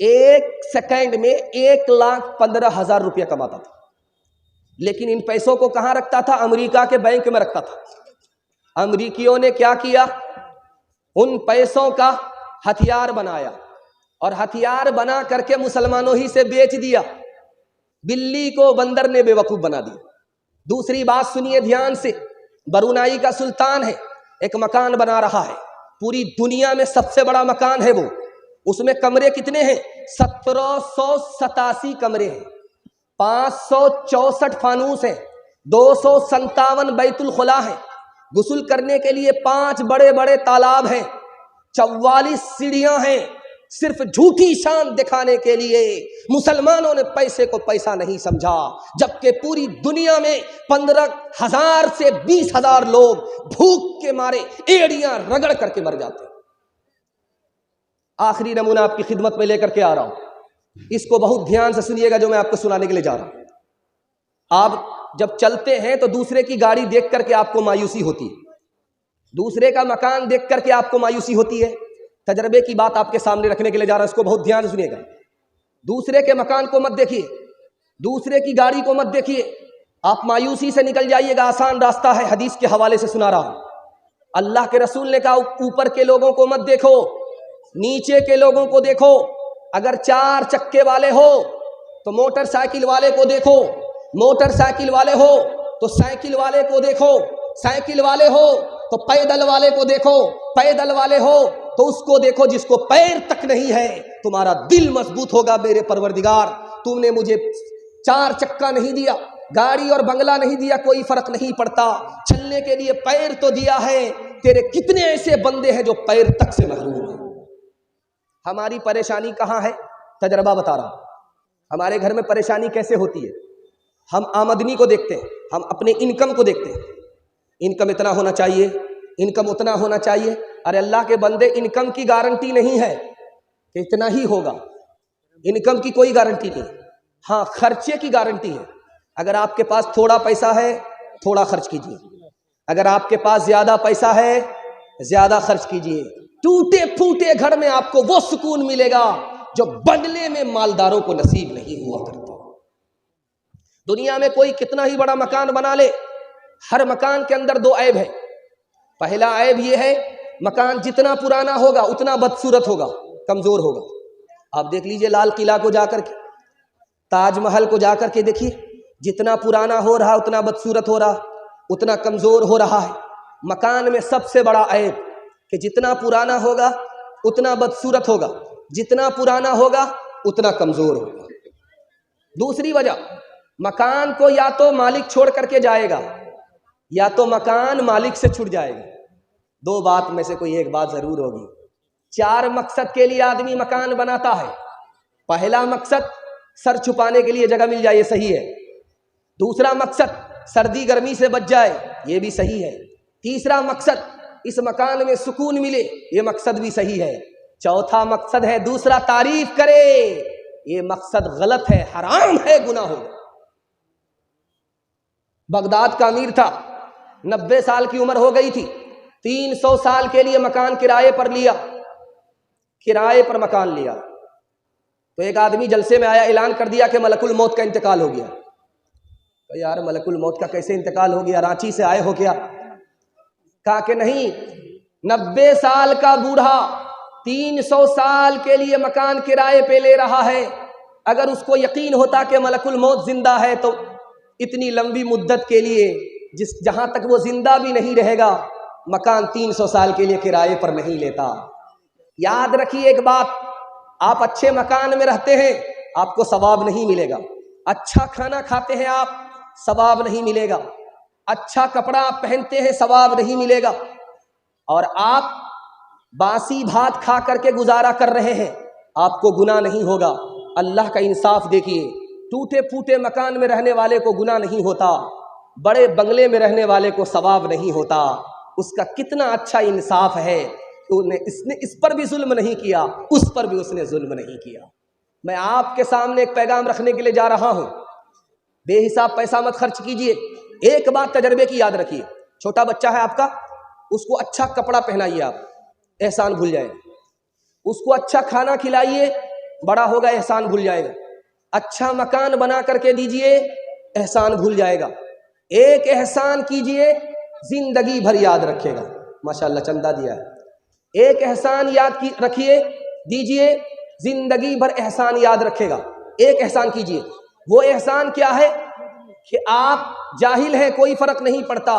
ایک سیکنڈ میں 1,15,000 روپیہ کماتا تھا، لیکن ان پیسوں کو کہاں رکھتا تھا؟ امریکہ کے بینک میں رکھتا تھا۔ امریکیوں نے کیا کیا؟ ان پیسوں کا ہتھیار بنایا اور ہتھیار بنا کر کے مسلمانوں ہی سے بیچ دیا۔ بلی کو بندر نے بے وقوف بنا دیا۔ دوسری بات سنیے دھیان سے، برونائی کا سلطان ہے، ایک مکان بنا رہا ہے، پوری دنیا میں سب سے بڑا مکان ہے وہ، اس میں کمرے کتنے ہیں؟ 1787 کمرے ہیں، 564 فانوس ہیں، 257 بیت الخلا ہیں، غسل کرنے کے لیے 5 بڑے بڑے تالاب ہیں، 44 سیڑھیاں ہیں۔ صرف جھوٹی شان دکھانے کے لیے مسلمانوں نے پیسے کو پیسہ نہیں سمجھا، جبکہ پوری دنیا میں 15,000 سے 20,000 لوگ بھوک کے مارے ایڑیاں رگڑ کر کے مر جاتے ہیں۔ آخری نمونہ آپ کی خدمت میں لے کر کے آ رہا ہوں، اس کو بہت دھیان سے سنیے گا جو میں آپ کو سنانے کے لیے جا رہا ہوں۔ آپ جب چلتے ہیں تو دوسرے کی گاڑی دیکھ کر کے آپ کو مایوسی ہوتی ہے، دوسرے کا مکان دیکھ کر کے آپ کو مایوسی ہوتی ہے۔ تجربے کی بات آپ کے سامنے رکھنے کے لیے جا رہا ہوں، اس کو بہت دھیان سے سنیے گا۔ دوسرے کے مکان کو مت دیکھیے، دوسرے کی گاڑی کو مت دیکھیے، آپ مایوسی سے نکل جائیے گا۔ آسان راستہ ہے، حدیث کے حوالے سے سنا رہا ہوں۔ اللہ کے رسول نے کہا اوپر کے لوگوں کو مت دیکھو، نیچے کے لوگوں کو دیکھو۔ اگر 4 چکے والے ہو تو موٹر سائیکل والے کو دیکھو، موٹر سائیکل والے ہو تو سائیکل والے کو دیکھو، سائیکل والے ہو تو پیدل والے کو دیکھو، پیدل والے ہو تو اس کو دیکھو جس کو پیر تک نہیں ہے۔ تمہارا دل مضبوط ہوگا، میرے پروردگار تم نے مجھے 4 چکا نہیں دیا، گاڑی اور بنگلہ نہیں دیا، کوئی فرق نہیں پڑتا، چلنے کے لیے پیر تو دیا ہے۔ تیرے کتنے ایسے بندے ہیں جو پیر تک سے محروم ہیں۔ ہماری پریشانی کہاں ہے؟ تجربہ بتا رہا ہوں۔ ہمارے گھر میں پریشانی کیسے ہوتی ہے؟ ہم آمدنی کو دیکھتے ہیں، ہم اپنے انکم کو دیکھتے ہیں، انکم اتنا ہونا چاہیے، انکم اتنا ہونا چاہیے۔ ارے اللہ کے بندے، انکم کی گارنٹی نہیں ہے کہ اتنا ہی ہوگا، انکم کی کوئی گارنٹی نہیں، ہاں خرچے کی گارنٹی ہے۔ اگر آپ کے پاس تھوڑا پیسہ ہے تھوڑا خرچ کیجیے، اگر آپ کے پاس زیادہ پیسہ ہے زیادہ خرچ کیجیے۔ ٹوٹے پھوٹے گھر میں آپ کو وہ سکون ملے گا جو بنگلے میں مالداروں کو نصیب نہیں ہوا کرتا۔ دنیا میں کوئی کتنا ہی بڑا مکان بنا لے، ہر مکان کے اندر 2 عیب ہیں۔ پہلا عیب یہ ہے، مکان جتنا پرانا ہوگا اتنا بدصورت ہوگا، کمزور ہوگا۔ آپ دیکھ لیجئے لال قلعہ کو جا کر کے، تاج محل کو جا کر کے دیکھیے، جتنا پرانا ہو رہا اتنا بدصورت ہو رہا، اتنا کمزور ہو رہا ہے۔ مکان میں سب سے بڑا عیب کہ جتنا پرانا ہوگا اتنا بدصورت ہوگا، جتنا پرانا ہوگا اتنا کمزور ہوگا۔ دوسری وجہ، مکان کو یا تو مالک چھوڑ کر کے جائے گا یا تو مکان مالک سے چھٹ جائے گا۔ 2 بات میں سے کوئی ایک بات ضرور ہوگی۔ 4 مقصد کے لیے آدمی مکان بناتا ہے۔ پہلا مقصد سر چھپانے کے لیے جگہ مل جائے، یہ صحیح ہے۔ دوسرا مقصد سردی گرمی سے بچ جائے، یہ بھی صحیح ہے۔ تیسرا مقصد اس مکان میں سکون ملے، یہ مقصد بھی صحیح ہے۔ چوتھا مقصد ہے دوسرا تعریف کرے، یہ مقصد غلط ہے، حرام ہے، گناہ ہوگا۔ بغداد کا امیر تھا، 90 سال کی عمر ہو گئی تھی، 300 سال کے لیے مکان کرائے پر لیا، کرائے پر مکان لیا۔ تو ایک آدمی جلسے میں آیا، اعلان کر دیا کہ ملک الموت کا انتقال ہو گیا۔ تو یار ملک الموت کا کیسے انتقال ہو گیا؟ رانچی سے آئے ہو کیا؟ کہا کہ نہیں، 90 سال کا بوڑھا 300 سال کے لیے مکان کرائے پہ لے رہا ہے، اگر اس کو یقین ہوتا کہ ملک الموت زندہ ہے تو اتنی لمبی مدت کے لیے جہاں تک وہ زندہ بھی نہیں رہے گا مکان 300 سال کے لیے کرائے پر نہیں لیتا۔ یاد رکھیے ایک بات، آپ اچھے مکان میں رہتے ہیں آپ کو ثواب نہیں ملے گا، اچھا کھانا کھاتے ہیں آپ ثواب نہیں ملے گا، اچھا کپڑا آپ پہنتے ہیں ثواب نہیں ملے گا، اور آپ باسی بھات کھا کر کے گزارا کر رہے ہیں آپ کو گناہ نہیں ہوگا۔ اللہ کا انصاف دیکھیے، ٹوٹے پھوٹے مکان میں رہنے والے کو گناہ نہیں ہوتا، بڑے بنگلے میں رہنے والے کو ثواب نہیں ہوتا۔ اس کا کتنا اچھا انصاف ہے کہ اس نے اس پر بھی ظلم نہیں کیا، اس پر بھی اس نے ظلم نہیں کیا۔ میں آپ کے سامنے ایک پیغام رکھنے کے لیے جا رہا ہوں، بے حساب پیسہ مت خرچ کیجئے۔ ایک بات تجربے کی یاد رکھیے، چھوٹا بچہ ہے آپ کا، اس کو اچھا کپڑا پہنائیے، آپ احسان بھول جائیں، اس کو اچھا کھانا کھلائیے، بڑا ہوگا احسان بھول جائے گا. اچھا مکان بنا کر کے دیجئے، احسان بھول جائے گا. ایک احسان کیجئے، زندگی بھر یاد رکھے گا. ماشاءاللہ چندہ دیا ہے. ایک احسان یاد رکھیے، دیجئے، زندگی بھر احسان یاد رکھے گا. ایک احسان کیجئے. وہ احسان کیا ہے کہ آپ جاہل ہیں، کوئی فرق نہیں پڑتا،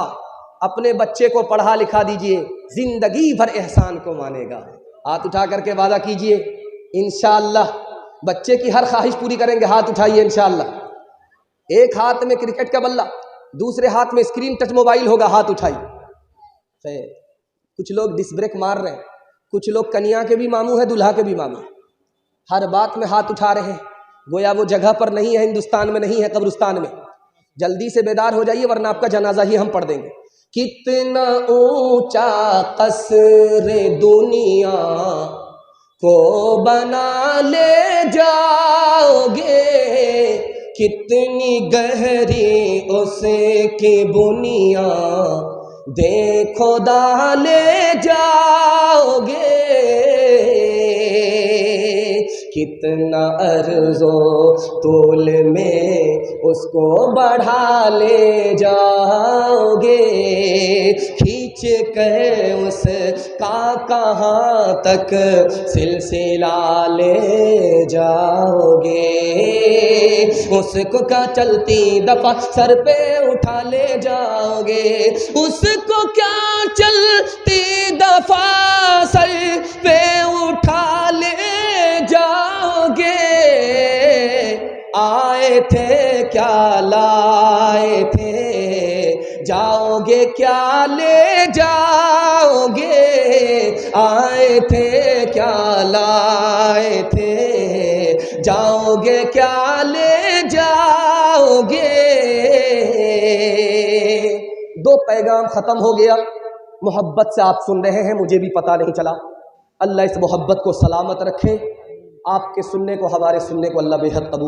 اپنے بچے کو پڑھا لکھا دیجئے، زندگی بھر احسان کو مانے گا. ہاتھ اٹھا کر کے وعدہ کیجئے انشاءاللہ بچے کی ہر خواہش پوری کریں گے. ہاتھ اٹھائیے انشاءاللہ. ایک ہاتھ میں کرکٹ کا بلہ، دوسرے ہاتھ میں اسکرین ٹچ موبائل ہوگا. ہاتھ اٹھائیے. کچھ لوگ ڈس بریک مار رہے ہیں، کچھ لوگ کنیا کے بھی ماموں ہیں، دلہا کے بھی ماموں، ہر بات میں ہاتھ اٹھا رہے ہیں. گویا وہ جگہ پر نہیں ہے، ہندوستان میں نہیں ہے، قبرستان میں. جلدی سے بیدار ہو جائیے ورنہ آپ کا جنازہ ہی ہم پڑھ دیں گے. کتنا اونچا قصر دنیا کو بنا لے جاؤ گے، کتنی گہری اس کی بنیاد دیکھو ڈالے جاؤ گے، کتنا عرض و طول میں اس کو بڑھا لے جاؤ گے، کھینچ کر اس کا کہاں تک سلسلہ لے جاؤ گے، اس کو کیا چلتی دفعہ سر پہ اٹھا لے جاؤ گے، اس کو کیا چلتی دفعہ سر پہ اٹھا لے جاؤ گے، آئے تھے کیا لائے تھے، جاؤ گے کیا لے جاؤ گے، آئے تھے کیا لائے تھے، جاؤ گے کیا لے جاؤ گے. 2 پیغام ختم ہو گیا. محبت سے آپ سن رہے ہیں، مجھے بھی پتہ نہیں چلا. اللہ اس محبت کو سلامت رکھے. آپ کے سننے کو، ہمارے سننے کو اللہ بے حد قبول